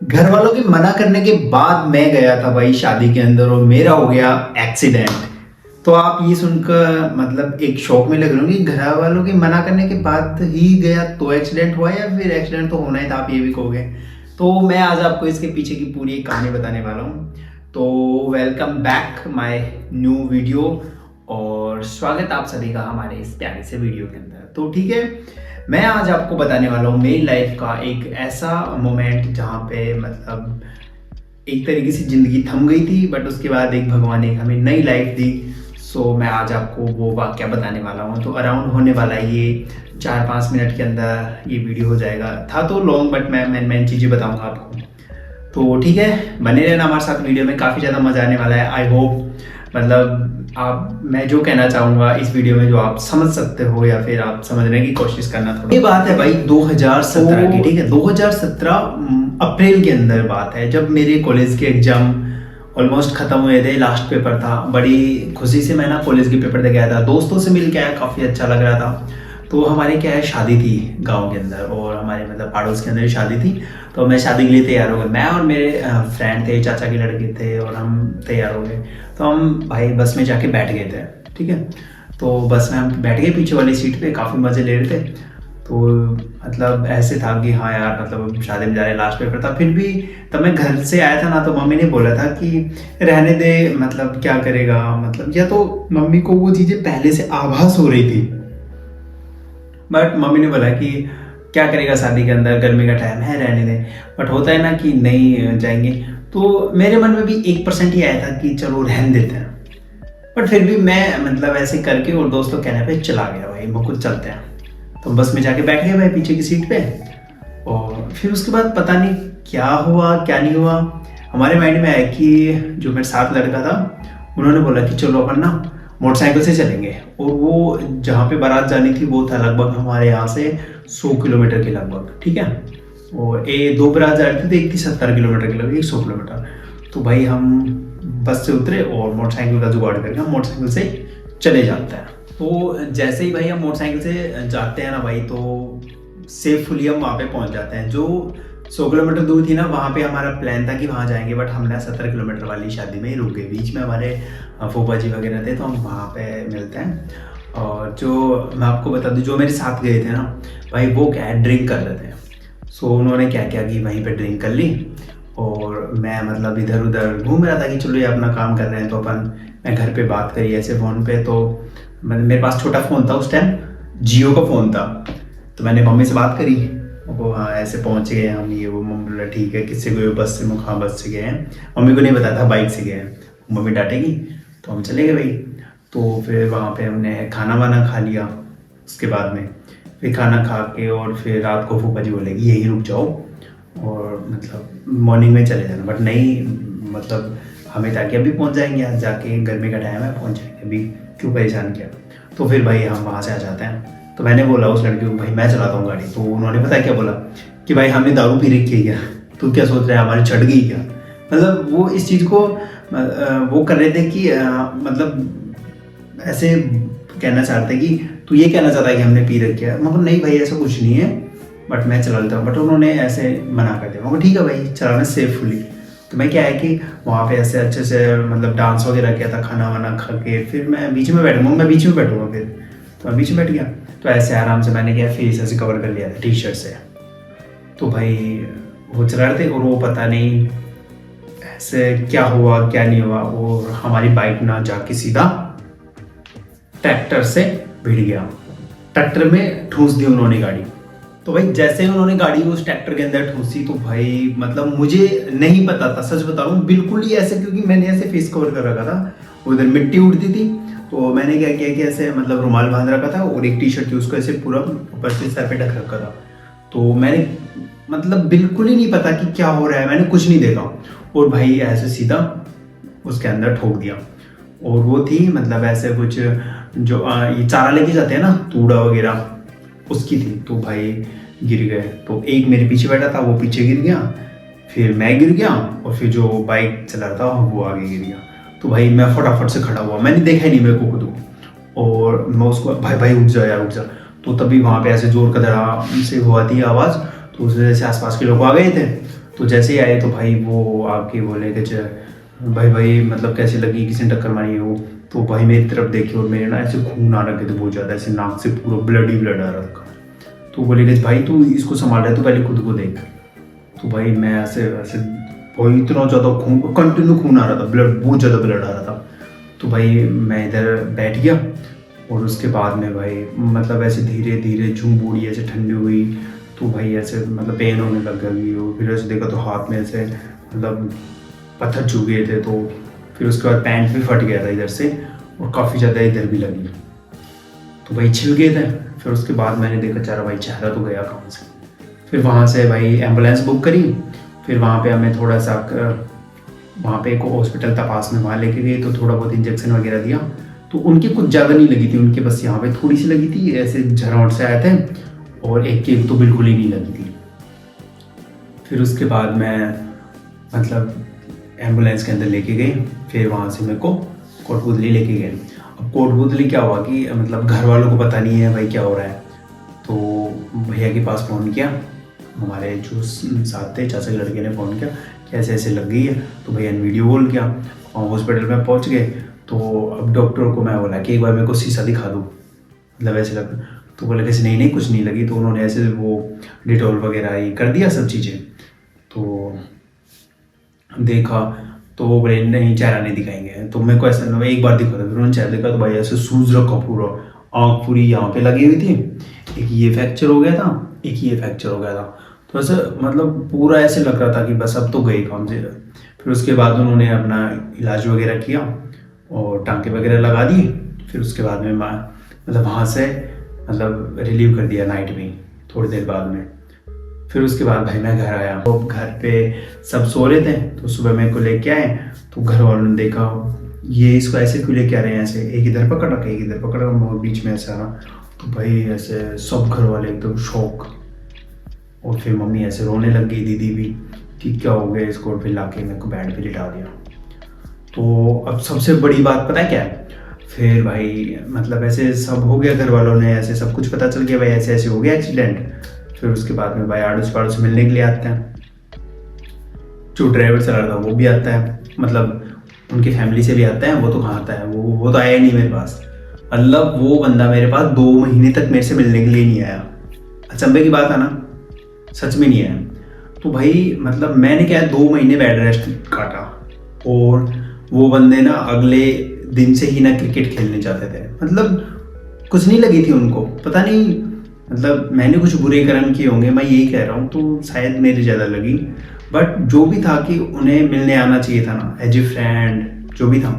घर वालों के मना करने के बाद मैं गया था भाई शादी के अंदर और मेरा हो गया एक्सीडेंट। तो आप ये सुनकर मतलब एक शौक में लग रहे होंगे, घर वालों के मना करने के बाद ही गया तो एक्सीडेंट हुआ या फिर एक्सीडेंट तो होना ही था, आप ये भी कहोगे। तो मैं आज आपको इसके पीछे की पूरी एक कहानी बताने वाला हूँ। तो welcome back my new video और स्वागत आप सभी का हमारे इस प्यारे से वीडियो के अंदर। तो ठीक है, मैं आज आपको बताने वाला हूँ मेरी लाइफ का एक ऐसा मोमेंट जहाँ पे मतलब एक तरीके से ज़िंदगी थम गई थी, बट उसके बाद एक भगवान ने हमें नई लाइफ दी। सो मैं आज आपको वो वाक़या बताने वाला हूँ। तो अराउंड होने वाला है ये 4-5 मिनट के अंदर ये वीडियो हो जाएगा। था तो लॉन्ग, बट मैं चीज़ें बताऊँगा आपको। तो ठीक है, बने रहना हमारे साथ वीडियो में, काफ़ी ज़्यादा मज़ा आने वाला है। आई होप मतलब मैं जो कहना चाहूँगा इस वीडियो में जो आप समझ सकते हो या फिर आप समझने की कोशिश करना। थोड़ा ये बात है भाई 2017 की, ठीक है। 2017 अप्रैल के अंदर बात है, जब मेरे कॉलेज के एग्जाम ऑलमोस्ट ख़त्म हुए थे, लास्ट पेपर था। बड़ी खुशी से मैं ना कॉलेज के पेपर दे गया था, दोस्तों से मिल के आया, काफ़ी अच्छा लग रहा था। तो हमारे क्या है, शादी थी गांव के अंदर और हमारे मतलब पड़ोस के अंदर ही शादी थी। तो मैं शादी के लिए तैयार हो गए, मैं और मेरे फ्रेंड थे, चाचा के लड़के थे और हम तैयार हो गए। तो हम भाई बस में जाके बैठ गए थे, ठीक है। तो बस में हम बैठ गए पीछे वाली सीट पे, काफ़ी मज़े ले रहे थे। तो मतलब ऐसे था कि हाँ यार मतलब शादी में जा रहे, लास्ट पेपर था। फिर भी तब मैं घर से आया था ना, तो मम्मी ने बोला था कि रहने दे, मतलब क्या करेगा, मतलब या तो मम्मी को वो चीज़ें पहले से आभास हो रही थी। बट मम्मी ने बोला कि क्या करेगा शादी के अंदर, गर्मी का टाइम है, रहने दें। बट होता है ना कि नहीं जाएंगे। तो मेरे मन में भी 1% ही आया था कि चलो रहने देते हैं। बट फिर भी मैं मतलब ऐसे करके और दोस्तों कहने पे चला गया, भाई वो कुछ चलते हैं। तो बस में जाके बैठ गए भाई पीछे की सीट पे। और फिर उसके बाद पता नहीं क्या हुआ क्या नहीं हुआ, हमारे माइंड में आया कि जो मेरे साथ लड़का था उन्होंने बोला कि चलो अपन ना मोटरसाइकिल से चलेंगे। और वो जहाँ पे बारात जानी थी वो था लगभग हमारे यहाँ से 100 किलोमीटर के लगभग, ठीक है। और ये 2 बारात जा रही थी, तो एक थी 70 किलोमीटर के लगभग, 100 किलोमीटर। तो भाई हम बस से उतरे और मोटरसाइकिल का जुगाड़ करके हम मोटरसाइकिल से चले जाते हैं। तो जैसे ही भाई हम मोटरसाइकिल से जाते हैं ना भाई, तो सेफुली हम वहाँ पे पहुँच जाते हैं। जो 100 किलोमीटर दूर थी ना, वहाँ पे हमारा प्लान था कि वहाँ जाएंगे, बट हमने 70 किलोमीटर वाली शादी में ही रुक गए। बीच में हमारे फूफा जी वगैरह थे, तो हम वहाँ पे मिलते हैं। और जो मैं आपको बता दूँ, जो मेरे साथ गए थे ना भाई, वो क्या है, ड्रिंक कर रहे थे। सो उन्होंने क्या किया कि वहीं पे ड्रिंक कर ली और मैं मतलब इधर उधर घूम रहा था कि चलो ये अपना काम कर रहे हैं, तो अपन मैं घर पे बात करी ऐसे फ़ोन पे। तो मेरे पास छोटा फ़ोन था उस टाइम, जियो का फ़ोन था। तो मैंने मम्मी से बात करी, वो हाँ ऐसे पहुँच गए हम, ये वो। मम्मी बोला ठीक है, किससे गए हो, बस से? हाँ बस से गए हैं। मम्मी को नहीं पता था बाइक से गए हैं, मम्मी डांटेगी। तो हम चले गए भाई। तो फिर वहाँ पे हमने खाना वाना खा लिया। उसके बाद में फिर खाना खा के और फिर रात को फूफा जी बोलेगी यहीं रुक जाओ और मतलब मॉर्निंग में चले जाना। बट नहीं, मतलब हमें ताकि अभी पहुँच जाएंगे, आज जाके गर्मी का टाइम है, पहुँच जाएंगे, अभी क्यों परेशान किया। तो फिर भाई हम वहाँ से आ जाते हैं। तो मैंने बोला उस लड़के को, भाई मैं चलाता हूँ गाड़ी। तो उन्होंने पता क्या बोला कि भाई हमने दारू पी रखी है क्या, तू क्या सोच रहा है हमारी चढ़ गई क्या। मतलब वो इस चीज़ को वो कर रहे थे कि मतलब ऐसे कहना चाहते कि तू ये कहना चाहता है कि हमने पी रखी है। मतलब नहीं भाई ऐसा कुछ नहीं है, बट मैं चला लेता हूँ। बट उन्होंने ऐसे मना कर दिया। मगर ठीक है भाई, चलाना सेफुली। तो मैं क्या है कि वहाँ पे ऐसे अच्छे से मतलब डांस वगैरह किया था, खाना वाना खा के फिर मैं बीच में बैठूँगा, मैं बीच में बैठूँगा। फिर तो मैं बीच में बैठ गया, तो ऐसे आराम से मैंने क्या फेस ऐसे कवर कर लिया था टी शर्ट से। तो भाई वो चला रहे थे और वो पता नहीं ऐसे क्या हुआ क्या नहीं हुआ, और हमारी बाइक ना जाके सीधा ट्रैक्टर से भिड़ गया। ट्रैक्टर में ठूंस दी उन्होंने गाड़ी। तो भाई जैसे ही उन्होंने गाड़ी उस ट्रैक्टर के अंदर ठूंसी, तो भाई मतलब मुझे नहीं पता था, सच बता रहा हूँ, बिल्कुल ही ऐसे, क्योंकि मैंने ऐसे फेस कवर कर रखा था, उधर मिट्टी उड़ती थी। तो मैंने क्या किया कि ऐसे मतलब रुमाल बांध रखा था और एक टी शर्ट थी उसको ऐसे पूरा ऊपर से सर पे ढक रखा था। तो मैंने मतलब बिल्कुल ही नहीं पता कि क्या हो रहा है, मैंने कुछ नहीं देखा। और भाई ऐसे सीधा उसके अंदर ठोक दिया। और वो थी मतलब ऐसे कुछ जो ये चारा लेके जाते हैं ना, तूड़ा वगैरह, उसकी थी। तो भाई गिर गए। तो एक मेरे पीछे बैठा था, वो पीछे गिर गया, फिर मैं गिर गया और फिर जो बाइक चला रहा था वो आगे गिर गया। तो भाई मैं फटाफट से खड़ा हुआ, मैंने देखा ही नहीं मेरे को खुद को। और मैं उसको भाई भाई उठ जा यार उठ जा। तो तभी वहाँ पे ऐसे जोर का धड़ा से हुआ थी आवाज़, तो उस वजह से आसपास के लोग आ गए थे। तो जैसे ही आए तो भाई वो आपके बोले कि भाई मतलब कैसे लगी, किसी ने टक्कर मारी हो? तो भाई मेरी तरफ देखे और मेरे ना ऐसे खून आ रखे थे बहुत ज़्यादा, ऐसे नाक से पूरा ब्लड ही ब्लड आ रखा। तो बोले कि भाई तू इसको संभाल रहा है तो पहले खुद को देख। तो भाई मैं ऐसे ऐसे भाई इतना ज़्यादा खून, कंटिन्यू खून आ रहा था, ब्लड बहुत ज़्यादा ब्लड आ रहा था। तो भाई मैं इधर बैठ गया और उसके बाद में भाई मतलब ऐसे धीरे धीरे जूं बूढ़ी ऐसे ठंडी हुई। तो भाई ऐसे मतलब पेन होने लग गई हो। फिर ऐसे देखा तो हाथ में ऐसे मतलब पत्थर चुभ गए थे। तो फिर उसके बाद पैंट भी फट गया था इधर से और काफ़ी ज़्यादा इधर भी लगी। तो भाई छिल गए थे। फिर उसके बाद मैंने देखा चारा भाई चेहरा तो गया कहाँ से। फिर वहाँ से भाई एम्बुलेंस बुक करी। फिर वहाँ पे हमें थोड़ा सा वहाँ पे एक हॉस्पिटल था पास में, वहाँ लेके गए तो थोड़ा बहुत इंजेक्शन वगैरह दिया। तो उनके कुछ ज़्यादा नहीं लगी थी, उनके बस यहाँ पे थोड़ी सी लगी थी, ऐसे झरोट से आए थे। और एक की तो बिल्कुल ही नहीं लगी थी। फिर उसके बाद मैं मतलब एम्बुलेंस के अंदर लेके गए। फिर वहाँ से मेरे को कोटपुतली लेके गए। अब कोटपुतली क्या हुआ कि मतलब घर वालों को पता नहीं है भाई क्या हो रहा है। तो भैया के पास फ़ोन किया, हमारे जो साथ थे चाचा के लड़के ने फ़ोन किया कि ऐसे ऐसे लग गई है। तो भैया ने वीडियो कॉल किया और हॉस्पिटल में पहुंच गए। तो अब डॉक्टर को मैं बोला कि एक बार मेरे को शीशा दिखा दो, मतलब ऐसे लग। तो बोले कैसे नहीं कुछ नहीं लगी। तो उन्होंने ऐसे वो डिटॉल वगैरह ये कर दिया सब चीज़ें। तो देखा तो वो बोले नहीं चेहरा नहीं दिखाएंगे। तो मेरे को ऐसा एक बार दिखा था। फिर उन्होंने चेहरा देखा तो भाई ऐसे सूज रखा पूरा, आँख पूरी यहाँ पे लगी हुई थी। एक ये फ्रैक्चर हो गया था, एक ये फ्रैक्चर हो गया था। तो ऐसे मतलब पूरा ऐसे लग रहा था कि बस अब तो गई काम से। फिर उसके बाद उन्होंने अपना इलाज वगैरह किया और टाँके वगैरह लगा दिए। फिर उसके बाद में मतलब वहाँ से मतलब रिलीव कर दिया नाइट में थोड़ी देर बाद में। फिर उसके बाद भाई मैं घर आया। तो घर पे सब सो रहे थे। तो सुबह मेरे को लेके आए। तो घर वालों ने देखा ये इसको ऐसे क्यों लेके आ रहे हैं, ऐसे एक इधर पकड़ रखा, एक इधर पकड़ रखा, बीच में ऐसा रहा। तो भाई ऐसे सब घर वाले एकदम शौक। और फिर मम्मी ऐसे रोने लग गई, दीदी भी, कि क्या हो गया इसको। फिर लाके मेरे को बेड पे लिटा दिया। तो अब सबसे बड़ी बात पता है क्या है, फिर भाई मतलब ऐसे सब हो गया, घर वालों ने ऐसे सब कुछ पता चल गया भाई ऐसे ऐसे हो गया एक्सीडेंट। फिर उसके बाद में भाई आड़ोस पड़ोस मिलने के लिए आते हैं। जो ड्राइवर चला रहा था वो भी आता है, मतलब उनकी फैमिली से भी आता है। वो तो कहाँ आता है, वो तो आया नहीं मेरे पास। मतलब वो बंदा मेरे पास 2 महीने तक मेरे से मिलने के लिए नहीं आया। अचंभे की बात है ना, सच में नहीं आया। तो भाई मतलब मैंने क्या 2 महीने बेड रेस्ट काटा। और वो बंदे ना अगले दिन से ही ना क्रिकेट खेलने जाते थे। मतलब कुछ नहीं लगी थी उनको, पता नहीं मतलब मैंने कुछ बुरे कर्म किए होंगे, मैं यही कह रहा हूँ। तो शायद मेरी ज़्यादा लगी। बट जो भी था कि उन्हें मिलने आना चाहिए था ना, एज ए फ्रेंड जो भी था।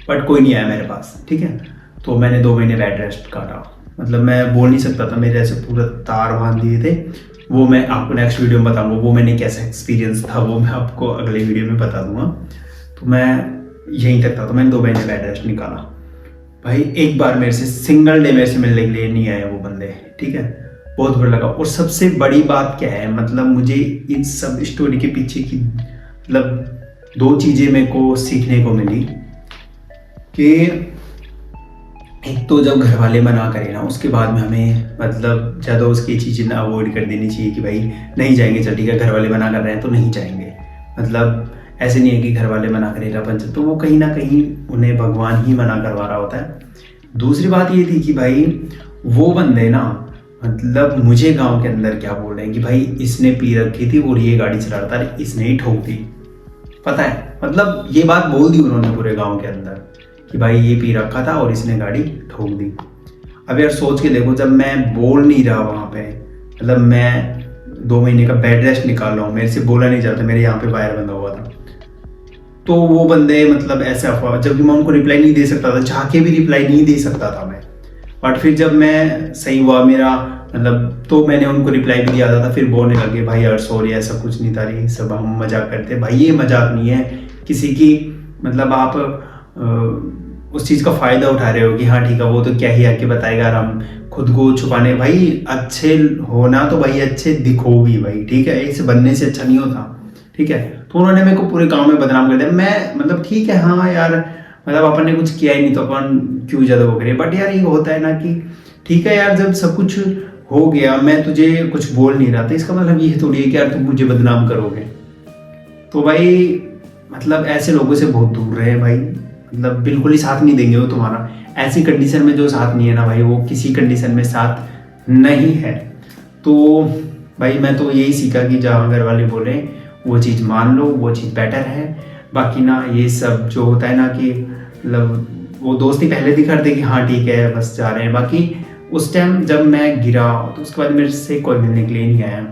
बट कोई नहीं आया मेरे पास, ठीक है। तो मैंने 2 महीने बेड रेस्ट काटा। मतलब मैं बोल नहीं सकता था, मेरे ऐसे पूरा तार बांध दिए थे। वो मैं आपको नेक्स्ट वीडियो में बताऊंगा वो मैंने कैसा एक्सपीरियंस था, वो मैं आपको अगले वीडियो में बता दूंगा। तो मैं यहीं तक था। तो मैंने 2 महीने बेड रेस्ट निकाला। भाई एक बार मेरे से सिंगल डे मेरे से मिलने के लिए नहीं आए वो बंदे, ठीक है। बहुत बुरा लगा। और सबसे बड़ी बात क्या है, मतलब मुझे इन सब स्टोरी के पीछे की मतलब 2 चीज़ें मेरे को सीखने को मिली कि एक तो जब घर वाले मना करें ना, उसके बाद में हमें मतलब ज़्यादा उसकी चीज़ें ना अवॉइड कर देनी चाहिए कि भाई नहीं जाएंगे, चल ठीक है घर वाले मना कर रहे हैं तो नहीं जाएंगे। मतलब ऐसे नहीं है कि घर वाले मना करेगा पंच, तो वो कहीं ना कहीं उन्हें भगवान ही मना करवा रहा होता है। दूसरी बात ये थी कि भाई वो बंदे ना मतलब मुझे गांव के अंदर क्या बोल रहे हैं कि भाई इसने पी रखी थी और ये गाड़ी चला रहा था, इसने ही ठोक दी। पता है मतलब ये बात बोल दी उन्होंने पूरे गांव के अंदर कि भाई ये पी रखा था और इसने गाड़ी ठोक दी। अब यार सोच के देखो, जब मैं बोल नहीं रहा वहाँ पे, मतलब मैं 2 महीने का बेड रेस्ट निकाल रहा हूँ, मेरे से बोला नहीं जाता, मेरे यहाँ पे वायर बंधा हुआ था। तो वो बंदे मतलब ऐसे अफवाह, जबकि मैं उनको रिप्लाई नहीं दे सकता था, चाह के भी रिप्लाई नहीं दे सकता था मैं। बट फिर जब मैं सही हुआ मेरा मतलब, तो मैंने उनको रिप्लाई भी दिया था। फिर बोलने लगे भाई यार सॉरी ऐसा कुछ नहीं था, ये सब हम मजाक करते। भाई ये मजाक नहीं है किसी की, मतलब आप उस चीज़ का फ़ायदा उठा रहे हो कि हाँ ठीक है वो तो क्या ही आके बताएगा, और हम खुद को छुपाने। भाई अच्छे होना तो भाई अच्छे दिखो भी भाई, ठीक है, इसे बनने से अच्छा नहीं होता, ठीक है। तो उन्होंने मेरे को पूरे गांव में बदनाम कर दिया। मैं मतलब ठीक है हाँ यार, मतलब अपन ने कुछ किया ही नहीं तो अपन क्यों ज़्यादा वो करें। बट यार ये होता है ना कि ठीक है यार, जब सब कुछ हो गया, मैं तुझे कुछ बोल नहीं रहा था, इसका मतलब ये थोड़ी है कि यार तुम मुझे बदनाम करोगे। तो भाई मतलब ऐसे लोगों से बहुत दूर रहे भाई, मतलब बिल्कुल ही साथ नहीं देंगे वो तुम्हारा। ऐसी कंडीशन में जो साथ नहीं है ना भाई, वो किसी कंडीशन में साथ नहीं है। तो भाई मैं तो यही सीखा कि जहाँ घर वाले बोले वो चीज़ मान लो, वो चीज़ बेटर है। बाकी ना ये सब जो होता है ना कि मतलब वो दोस्ती पहले दिखा दे कि हाँ ठीक है बस जा रहे हैं, बाकी उस टाइम जब मैं गिरा तो उसके बाद मेरे से कोई मिलने के लिए नहीं आया।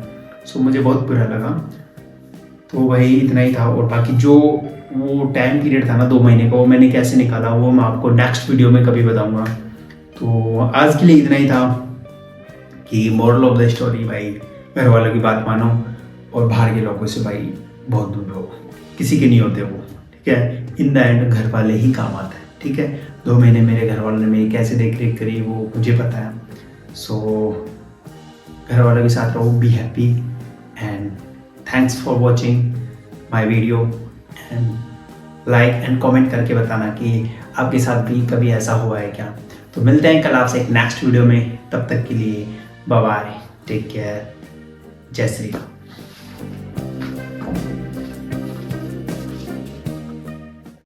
सो मुझे बहुत बुरा लगा। तो वही इतना ही था। और बाकी जो वो टाइम पीरियड था ना 2 महीने का, वो मैंने कैसे निकाला वो मैं आपको नेक्स्ट वीडियो में कभी बताऊंगा। तो आज के लिए इतना ही था कि मोरल ऑफ द स्टोरी भाई, घर वालों की बात मानो और बाहर के लोगों से भाई बहुत दूर रहो, किसी के नहीं होते वो, ठीक है। इन द एंड घर वाले ही काम आते हैं, ठीक है। 2 महीने मेरे घर वालों ने मेरी कैसे देख रेख करी वो मुझे पता है। सो घर वालों के साथ रहो, be happy and thanks for watching my video and like and comment करके बताना कि आपके साथ भी कभी ऐसा हुआ है क्या। तो मिलते हैं कल आपसे एक नेक्स्ट वीडियो में, तब तक के लिए बाय बाय, टेक केयर, जय श्री राम।